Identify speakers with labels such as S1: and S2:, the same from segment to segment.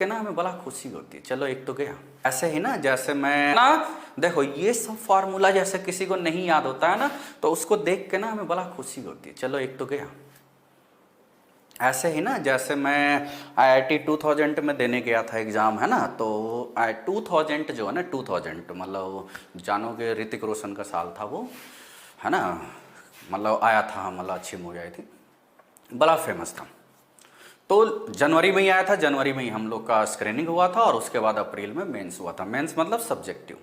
S1: के ना हमें बड़ा खुशी होती है। चलो एक तो गया। ऐसे ही ना, जैसे मैं ना, देखो ये सब फार्मूला जैसे किसी को नहीं याद होता है ना, तो उसको देख के ना हमें बड़ा खुशी होती है। चलो एक तो गया। ऐसे ही ना, जैसे मैं IIT 2000 में देने गया था एग्ज़ाम, है ना, तो 2000 जो है ना, 2000 मतलब जानोगे ऋतिक रोशन का साल था वो, है ना, मतलब आया था, मतलब अच्छी मूवी आई थी, बड़ा फेमस था। तो जनवरी में ही आया था, जनवरी में ही हम लोग का स्क्रीनिंग हुआ था और उसके बाद अप्रैल में मेंस हुआ था। मेंस मतलब सब्जेक्टिव।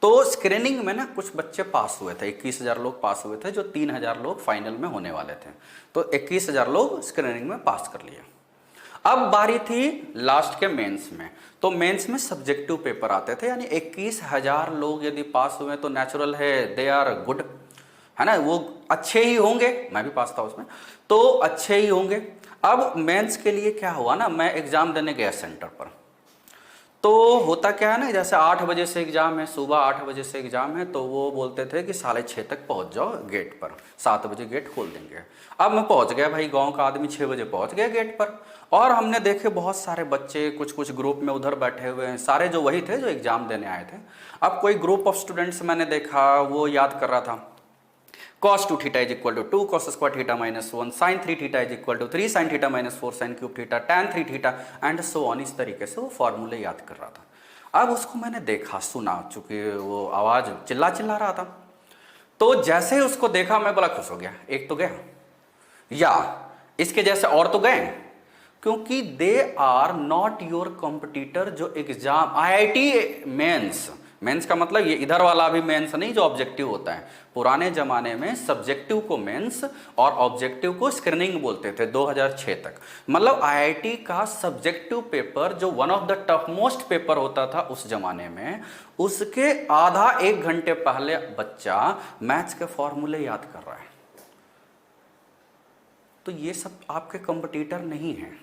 S1: तो स्क्रीनिंग में ना कुछ बच्चे पास हुए थे, 21,000 लोग पास हुए थे, जो 3,000 लोग फाइनल में होने वाले थे। तो 21,000 लोग स्क्रीनिंग में पास कर लिए। अब बारी थी लास्ट के मेंस में। तो मेंस में सब्जेक्टिव पेपर आते थे, यानी 21,000 लोग यदि पास हुए तो नेचुरल है दे आर गुड, है ना, वो अच्छे ही होंगे। मैं भी पास था उसमें, तो अच्छे ही होंगे। अब मेंस के लिए क्या हुआ ना, मैं एग्जाम देने गया सेंटर पर। तो होता क्या है ना, जैसे 8 बजे से एग्जाम है, सुबह 8 बजे से एग्जाम है, तो वो बोलते थे कि 6:30 तक पहुंच जाओ गेट पर, 7 बजे गेट खोल देंगे। अब मैं पहुंच गया भाई, गांव का आदमी 6 बजे पहुंच गया गेट पर। और हमने देखे बहुत सारे बच्चे कुछ कुछ ग्रुप में उधर बैठे हुए हैं, सारे जो वही थे जो एग्जाम देने आए थे। अब कोई ग्रुप ऑफ स्टूडेंट्स मैंने देखा, वो याद कर रहा था cos 2 theta is equal to 2 cos square theta minus 1 sin 3 theta is equal to 3 sin theta minus 4 sin cube theta tan 3 theta and so on. इस तरीके से वो फॉर्मूले याद कर रहा था। अब उसको मैंने देखा, सुना, चूंकि वो आवाज चिल्ला चिल्ला रहा था, तो जैसे ही उसको देखा मैं बड़ा खुश हो गया। एक तो गया, या इसके जैसे और तो गए, क्योंकि they are not your competitor. जो एग्जाम IIT मेंस, मेंस का मतलब ये इधर वाला भी मेंस नहीं जो ऑब्जेक्टिव होता है। पुराने जमाने में सब्जेक्टिव को मेंस और ऑब्जेक्टिव को स्क्रीनिंग बोलते थे 2006 तक। मतलब IIT का सब्जेक्टिव पेपर जो one of the tough most paper होता था उस जमाने में, उसके आधा 1 घंटे पहले बच्चा मैथ्स के फॉर्मूले याद कर रहा है। तो ये सब आपके कॉम्पिटिटर नहीं हैं।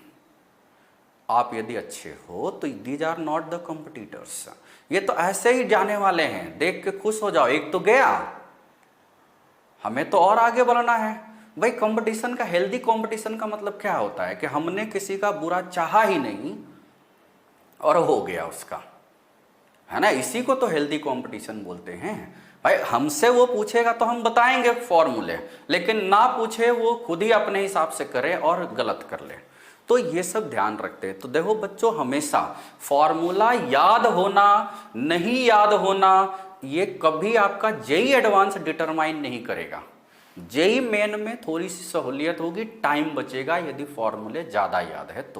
S1: आप यदि अच्छे हो तो these are not the competitors. ये तो ऐसे ही जाने वाले हैं, देख के खुश हो जाओ। एक तो गया, हमें तो और आगे बढ़ना है भाई। कंपटीशन का, हेल्दी कंपटीशन का मतलब क्या होता है कि हमने किसी का बुरा चाहा ही नहीं और हो गया उसका, है ना। इसी को तो हेल्दी कंपटीशन बोलते हैं भाई। हमसे वो पूछेगा तो हम बताएंगे फॉर्मूले, लेकिन ना पूछे वो खुद ही अपने हिसाब से करे और गलत कर ले। तो ये सब ध्यान रखते हैं। तो देखो बच्चों, हमेशा फॉर्मूला याद होना, नहीं याद होना, ये कभी आपका जेई एडवांस डिटरमाइन नहीं करेगा। जेई मेन में थोड़ी सी सहूलियत होगी, टाइम बचेगा यदि फॉर्मूले ज़्यादा याद है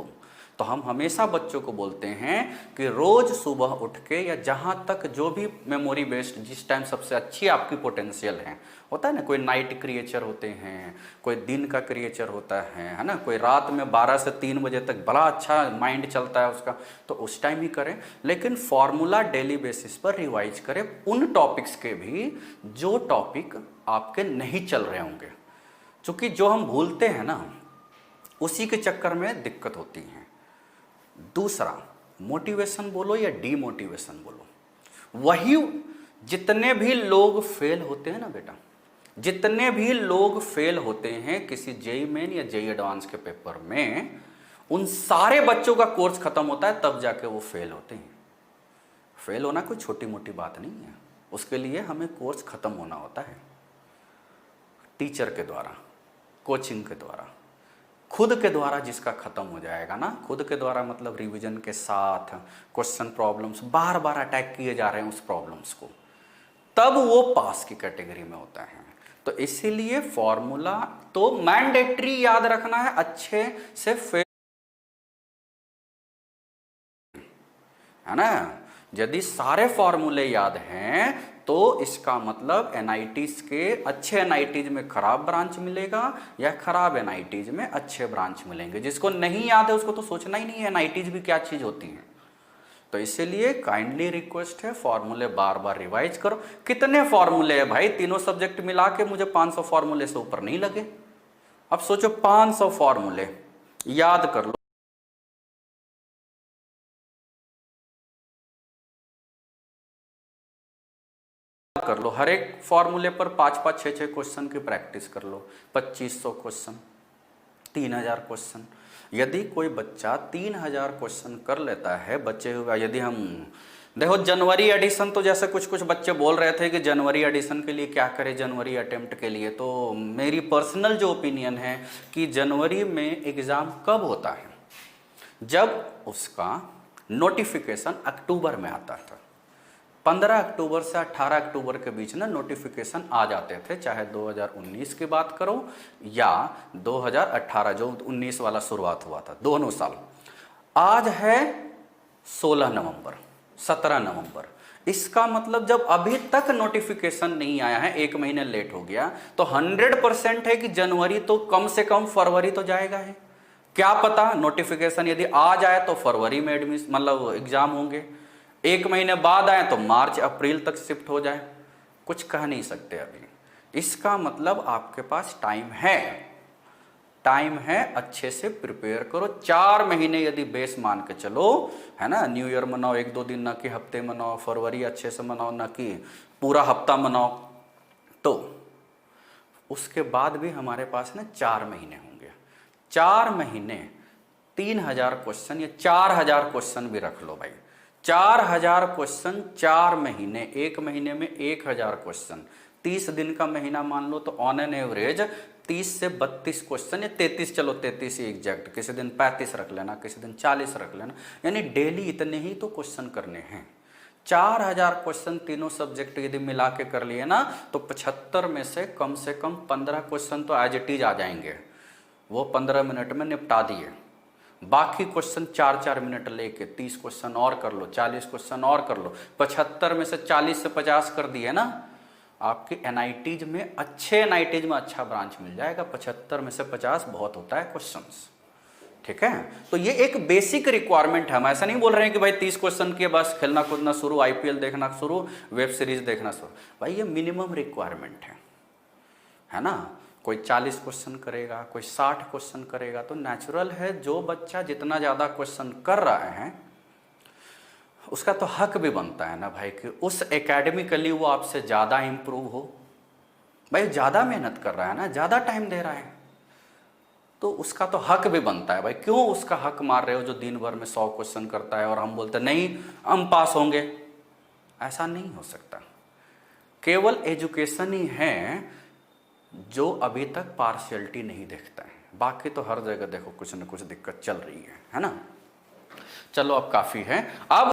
S1: तो हम हमेशा बच्चों को बोलते हैं कि रोज सुबह उठ के, या जहाँ तक जो भी मेमोरी बेस्ड, जिस टाइम सबसे अच्छी आपकी पोटेंशियल है, होता है ना, कोई नाइट क्रिएचर होते हैं, कोई दिन का क्रिएचर होता है ना, कोई रात में 12 से 3 बजे तक बड़ा अच्छा माइंड चलता है उसका, तो उस टाइम ही करें। लेकिन फॉर्मूला डेली बेसिस पर रिवाइज करें, उन टॉपिक्स के भी जो टॉपिक आपके नहीं चल रहे होंगे। क्योंकि जो हम भूलते हैं ना, उसी के चक्कर में दिक्कत होती है। दूसरा, मोटिवेशन बोलो या डीमोटिवेशन बोलो, वही जितने भी लोग फेल होते हैं ना बेटा, जितने भी लोग फेल होते हैं किसी जेई मेन या जेई एडवांस के पेपर में, उन सारे बच्चों का कोर्स खत्म होता है तब जाके वो फेल होते हैं। फेल होना कोई छोटी मोटी बात नहीं है, उसके लिए हमें कोर्स खत्म होना होता है, टीचर के द्वारा, कोचिंग के द्वारा, खुद के द्वारा। जिसका खत्म हो जाएगा ना, खुद के द्वारा मतलब रिवीजन के साथ, क्वेश्चन प्रॉब्लम्स बार बार अटैक किए जा रहे हैं उस प्रॉब्लम्स को, तब वो पास की कैटेगरी में होता है। तो इसीलिए फॉर्मूला तो मैंडेटरी याद रखना है, अच्छे से फेल, है ना। यदि सारे फॉर्मूले याद हैं तो इसका मतलब एनआईटीज के, अच्छे एनआईटीज में खराब ब्रांच मिलेगा या खराब एनआईटीज में अच्छे ब्रांच मिलेंगे। जिसको नहीं याद है उसको तो सोचना ही नहीं है एनआईटीज भी क्या चीज होती है। तो इसीलिए काइंडली रिक्वेस्ट है, फॉर्मूले बार बार रिवाइज करो। कितने फॉर्मूले है भाई, तीनों सब्जेक्ट मिला के मुझे 500 फॉर्मूले से ऊपर नहीं लगे। अब सोचो 500 फॉर्मूले याद कर लो, हर एक फॉर्मूले पर 5-5, 6-6 क्वेश्चन की प्रैक्टिस कर लो। 2500 क्वेश्चन, 3000 क्वेश्चन, यदि कोई बच्चा 3000 क्वेश्चन कर लेता है बच्चे हुआ, यदि हम देखो जनवरी एडिशन, तो जैसे कुछ कुछ बच्चे बोल रहे थे कि जनवरी एडिशन के लिए क्या करें, जनवरी अटेम्प्ट के लिए, तो मेरी पर्सनल जो ओपिनियन है कि जनवरी में एग्ज़ाम कब होता है, जब उसका नोटिफिकेशन अक्टूबर में आता था। 15 अक्टूबर से 18 अक्टूबर के बीच ना नोटिफिकेशन आ जाते थे, चाहे 2019 की बात करो या 2018 जो 19 वाला शुरुआत हुआ था, दोनों साल। आज है 16 नवंबर, 17 नवंबर, इसका मतलब जब अभी तक नोटिफिकेशन नहीं आया है, 1 महीने लेट हो गया, तो 100% है कि जनवरी तो कम से कम फरवरी तो जाएगा है। क्या पता नोटिफिकेशन यदि आ जाए तो फरवरी में एडमिशन मतलब एग्जाम होंगे, 1 महीने बाद आए तो मार्च अप्रैल तक शिफ्ट हो जाए, कुछ कह नहीं सकते अभी। इसका मतलब आपके पास टाइम है, टाइम है, अच्छे से प्रिपेयर करो। 4 महीने यदि बेस मान के चलो, है ना, न्यू ईयर मनाओ 1-2 दिन, ना कि हफ्ते मनाओ, फरवरी अच्छे से मनाओ, ना कि पूरा हफ्ता मनाओ, तो उसके बाद भी हमारे पास ना 4 महीने होंगे। 4 महीने 3000 क्वेश्चन या 4000 क्वेश्चन भी रख लो भाई, 4000 क्वेश्चन 4 महीने, 1 महीने में 1000 क्वेश्चन, 30 दिन का महीना मान लो, तो ऑन एन एवरेज 30 से 32 क्वेश्चन या 33, चलो 33 ही एग्जैक्ट, किसी दिन 35 रख लेना, किसी दिन 40 रख लेना, यानी डेली इतने ही तो क्वेश्चन करने हैं। 4000 क्वेश्चन तीनों सब्जेक्ट यदि मिला के कर लिए ना, तो 75 में से कम 15 क्वेश्चन तो एज इट इज आ जाएंगे, वो 15 मिनट में निपटा दिए। बाकी क्वेश्चन 4-4 मिनट लेके 30 क्वेश्चन और कर लो, 40 क्वेश्चन और कर लो, 75 में से 40 से 50 कर दिए ना, आपके एनआईटीज में, अच्छे एनआईटीज में अच्छा ब्रांच मिल जाएगा। 75 में से 50 बहुत होता है क्वेश्चंस, ठीक है। तो ये एक बेसिक रिक्वायरमेंट है, हम ऐसा नहीं बोल रहे हैं कि भाई 30 क्वेश्चन के बस खेलना कूदना शुरू, आईपीएल देखना शुरू, वेब सीरीज देखना शुरू, भाई ये मिनिमम रिक्वायरमेंट है ना। कोई 40 क्वेश्चन करेगा, कोई 60 क्वेश्चन करेगा, तो नेचुरल है जो बच्चा जितना ज़्यादा क्वेश्चन कर रहा है उसका तो हक भी बनता है ना भाई कि उस एकेडमिकली वो आपसे ज़्यादा इम्प्रूव हो। भाई ज़्यादा मेहनत कर रहा है ना, ज़्यादा टाइम दे रहा है, तो उसका तो हक भी बनता है भाई। क्यों उसका हक मार रहे हो जो दिन भर में 100 क्वेश्चन करता है और हम बोलते नहीं हम पास होंगे? ऐसा नहीं हो सकता। केवल एजुकेशन ही है जो अभी तक पार्शियलिटी नहीं देखता है, बाकी तो हर जगह देखो कुछ न कुछ दिक्कत चल रही है ना। चलो अब काफ़ी है। अब